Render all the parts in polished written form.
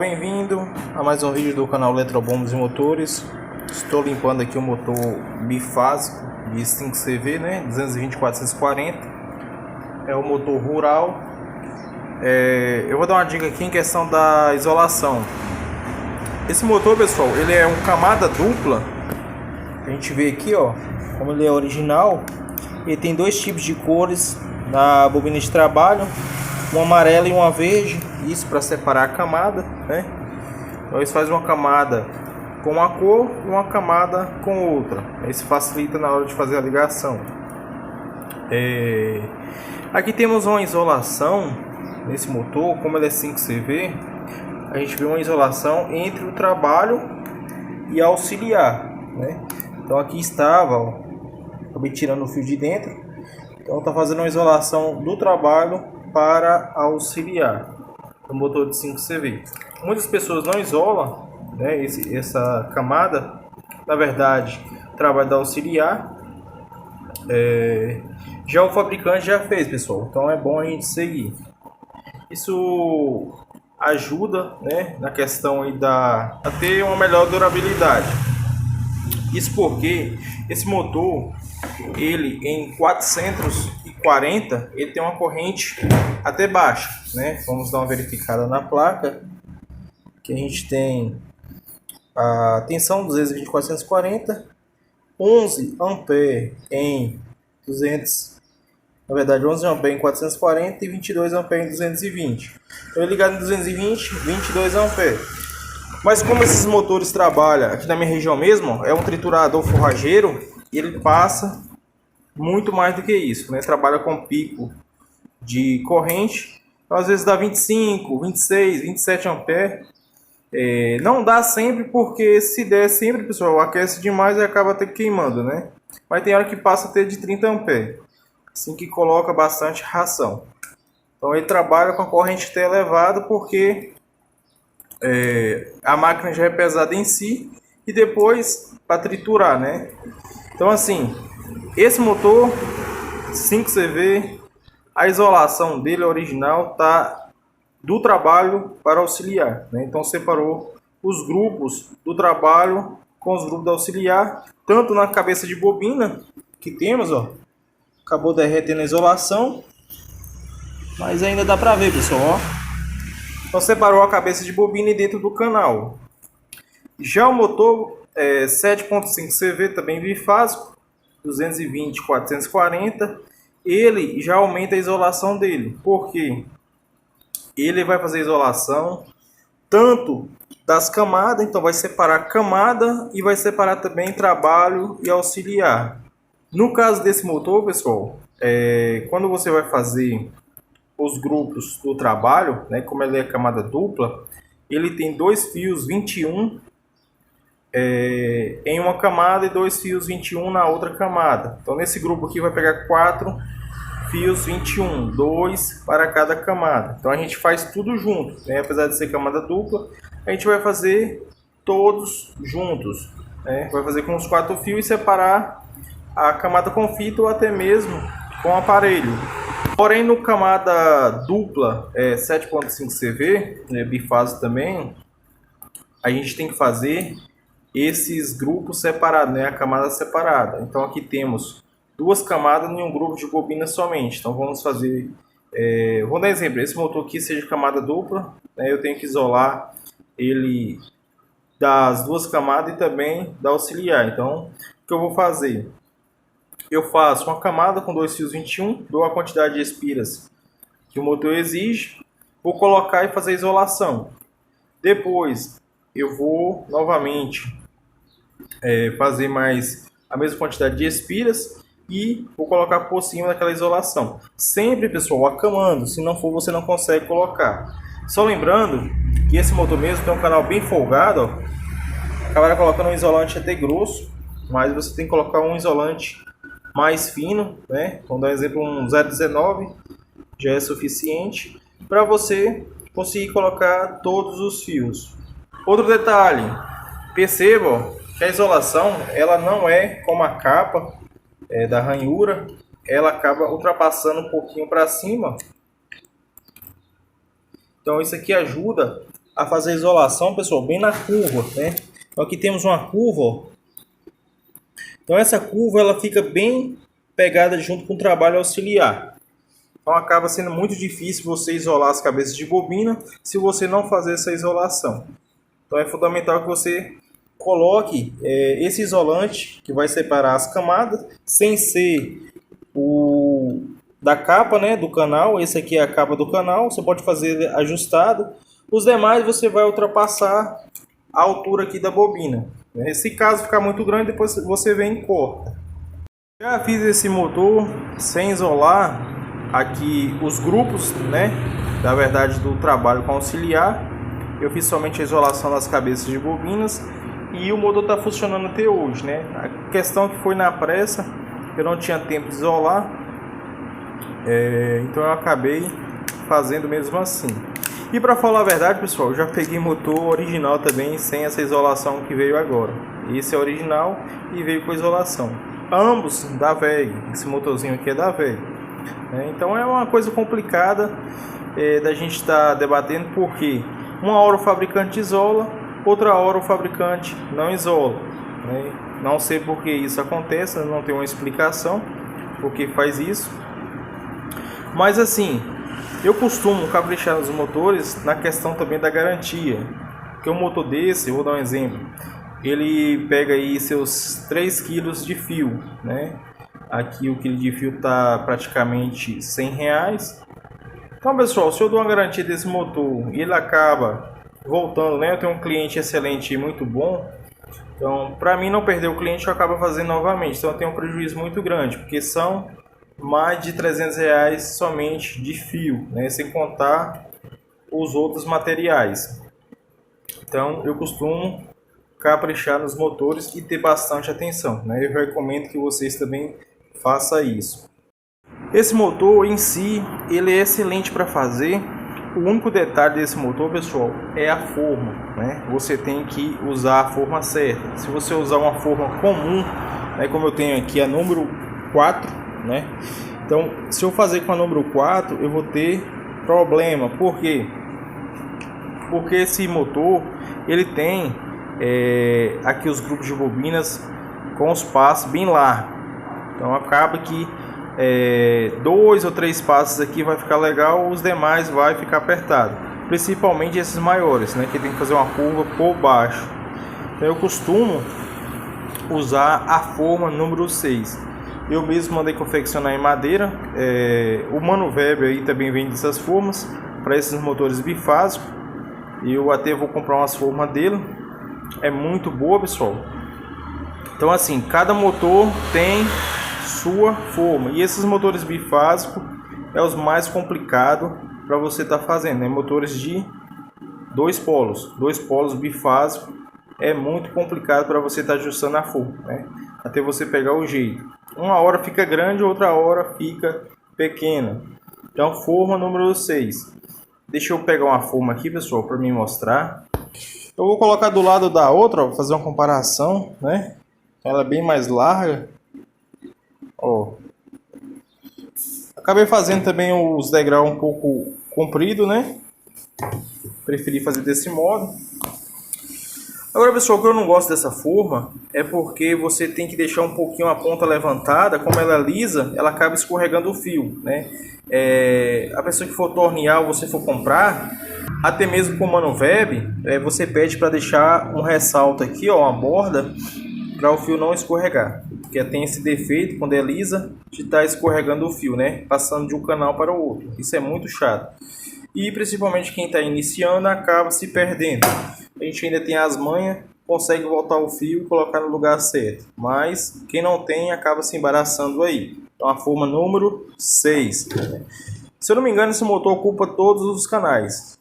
Bem-vindo a mais um vídeo do canal Eletrobombos e Motores. Estou limpando aqui o motor bifásico de 5CV, né? 220/440. É o motor rural. Eu vou dar uma dica aqui em questão da isolação. Esse motor, pessoal, ele é um camada dupla. A gente vê aqui, ó, como ele é original. Ele tem dois tipos de cores na bobina de trabalho, uma amarela e uma verde. Isso para separar a camada, né? Então eles fazem uma camada com uma cor e uma camada com outra. Isso facilita na hora de fazer a ligação. Aqui temos uma isolação nesse motor. Como ele é 5CV, a gente vê uma isolação entre o trabalho e auxiliar, né? Então aqui estava, ó, acabei tirando o fio de dentro. Então está fazendo uma isolação do trabalho para auxiliar o motor de 5CV. Muitas pessoas não isolam, né, essa camada. Na verdade, trabalho da auxiliar. Já o fabricante já fez, pessoal. Então é bom a gente seguir. Isso ajuda, né, na questão aí a ter uma melhor durabilidade. Isso porque esse motor, ele em 440, ele tem uma corrente até baixa, né? Vamos dar uma verificada na placa, que a gente tem a tensão 220/440, 11 ampere em 200, na verdade 11 ampere em 440 e 22 ampere em 220. Eu ligado em 220, 22 ampere. Mas como esses motores trabalham aqui na minha região mesmo, é um triturador forrageiro, e ele passa muito mais do que isso, né? Trabalha com pico de corrente, então às vezes dá 25, 26, 27 ampere. Não dá sempre, porque se der sempre, pessoal, aquece demais e acaba até queimando, né? Mas tem hora que passa até de 30 ampere, assim que coloca bastante ração. Então ele trabalha com a corrente até elevada, porque a máquina já é pesada em si, e depois para triturar, né? Então assim, esse motor 5CV, a isolação dele original tá do trabalho para auxiliar, né? Então separou os grupos do trabalho com os grupos da auxiliar, tanto na cabeça de bobina que temos, ó, acabou derretendo a isolação, mas ainda dá para ver, pessoal, ó. Então separou a cabeça de bobina e dentro do canal. Já o motor 7.5CV, também bifásico, 220/440, ele já aumenta a isolação dele, porque ele vai fazer isolação tanto das camadas, então vai separar camada e vai separar também trabalho e auxiliar. No caso desse motor, pessoal, quando você vai fazer os grupos do trabalho, né, como ele é camada dupla, ele tem dois fios 21 em uma camada e dois fios 21 na outra camada. Então nesse grupo aqui vai pegar 4 fios 21, 2 para cada camada. Então a gente faz tudo junto, né? Apesar de ser camada dupla, a gente vai fazer todos juntos, né? Vai fazer com os 4 fios e separar a camada com fita ou até mesmo com aparelho. Porém, no camada dupla 7.5CV, bifásico também, a gente tem que fazer esses grupos separados, né? A camada separada. Então aqui temos duas camadas em um grupo de bobina somente. Então vamos fazer, vou dar exemplo, esse motor aqui seja camada dupla, né? Eu tenho que isolar ele das duas camadas e também da auxiliar. Então o que eu vou fazer? Eu faço uma camada com dois fios 21, dou a quantidade de espiras que o motor exige, vou colocar e fazer a isolação. Depois eu vou novamente fazer mais a mesma quantidade de espiras e vou colocar por cima daquela isolação. Sempre, pessoal, acamando, se não for você não consegue colocar. Só lembrando que esse motor mesmo tem um canal bem folgado, ó. Acabaram colocando um isolante até grosso, mas você tem que colocar um isolante mais fino, né? Vamos dar um exemplo, um 0,19 já é suficiente para você conseguir colocar todos os fios. Outro detalhe, perceba que a isolação ela não é como a capa da ranhura, ela acaba ultrapassando um pouquinho para cima. Então isso aqui ajuda a fazer a isolação, pessoal, bem na curva, né? Então aqui temos uma curva, ó. Então essa curva ela fica bem pegada junto com o trabalho auxiliar. Então acaba sendo muito difícil você isolar as cabeças de bobina se você não fazer essa isolação. Então é fundamental que você coloque esse isolante que vai separar as camadas, sem ser o da capa, né, do canal. Esse aqui é a capa do canal, você pode fazer ajustado. Os demais você vai ultrapassar a altura aqui da bobina. Se caso ficar muito grande, depois você vem e corta. Já fiz esse motor sem isolar aqui os grupos, né, na verdade do trabalho com auxiliar. Eu fiz somente a isolação das cabeças de bobinas e o motor está funcionando até hoje, né? A questão que foi na pressa, eu não tinha tempo de isolar, então eu acabei fazendo mesmo assim. E para falar a verdade, pessoal, eu já peguei motor original também sem essa isolação que veio agora. Esse é original e veio com isolação. Ambos da VEG, esse motorzinho aqui é da VEG. Então é uma coisa complicada da gente estar debatendo, porque uma hora o fabricante isola, outra hora o fabricante não isola. Não sei por que isso acontece, não tem uma explicação por que faz isso. Mas assim, eu costumo caprichar nos motores na questão também da garantia. Porque um motor desse, eu vou dar um exemplo, ele pega aí seus 3 kg de fio, né? Aqui o quilo de fio está praticamente R$100. Então, pessoal, se eu dou uma garantia desse motor e ele acaba voltando, né? Eu tenho um cliente excelente e muito bom. Então, para mim não perder o cliente, eu acabo fazendo novamente. Então, eu tenho um prejuízo muito grande, porque são mais de R$300 somente de fio, né? Sem contar os outros materiais. Então, eu costumo caprichar nos motores e ter bastante atenção, né? Eu recomendo que vocês também façam isso. Esse motor em si, ele é excelente para fazer. O único detalhe desse motor, pessoal, é a forma, né? Você tem que usar a forma certa. Se você usar uma forma comum, né, como eu tenho aqui a número 4, né? Então, se eu fazer com a número 4, eu vou ter problema. Por quê? Porque esse motor, ele tem aqui os grupos de bobinas com os passos bem largos. Então, acaba que 2 ou 3 passos aqui vai ficar legal, os demais vai ficar apertado. Principalmente esses maiores, né? Que tem que fazer uma curva por baixo. Então, eu costumo usar a forma número 6. Eu mesmo mandei confeccionar em madeira. O Mano Weber aí também vende essas formas para esses motores bifásicos. Eu até vou comprar umas formas dele. É muito boa, pessoal. Então assim, cada motor tem sua forma. E esses motores bifásicos é os mais complicados para você estar fazendo, né? Motores de 2 polos. 2 polos bifásicos é muito complicado para você estar ajustando a forma, né? Até você pegar o jeito. Uma hora fica grande, outra hora fica pequena. Então, forma número 6. Deixa eu pegar uma forma aqui, pessoal, para me mostrar. Eu vou colocar do lado da outra, ó, fazer uma comparação, né? Ela é bem mais larga. Ó. Acabei fazendo também os degraus um pouco comprido, né? Preferi fazer desse modo. Agora, pessoal, o que eu não gosto dessa forma é porque você tem que deixar um pouquinho a ponta levantada. Como ela é lisa, ela acaba escorregando o fio, né? A pessoa que for tornear ou você for comprar, até mesmo com o Mano Weber, você pede para deixar um ressalto aqui, ó, uma borda, para o fio não escorregar. Porque tem esse defeito, quando é lisa, de estar escorregando o fio, né? Passando de um canal para o outro. Isso é muito chato. E principalmente quem está iniciando acaba se perdendo. A gente ainda tem as manhas, consegue voltar o fio e colocar no lugar certo. Mas quem não tem acaba se embaraçando aí. Então a forma número 6. Se eu não me engano, esse motor ocupa todos os canais.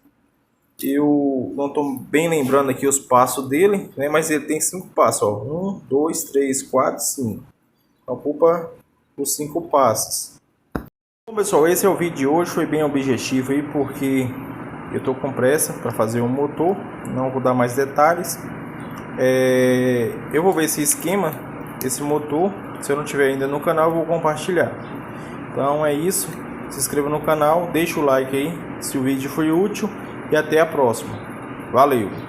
Eu não estou bem lembrando aqui os passos dele, né? Mas ele tem 5 passos. Ó. 1, 2, 3, 4, 5. Então, ocupa os 5 passos. Bom, pessoal, esse é o vídeo de hoje. Foi bem objetivo aí, porque eu estou com pressa para fazer um motor. Não vou dar mais detalhes. Eu vou ver esse esquema, esse motor. Se eu não tiver ainda no canal, eu vou compartilhar. Então é isso. Se inscreva no canal, deixa o like aí se o vídeo foi útil. E até a próxima. Valeu!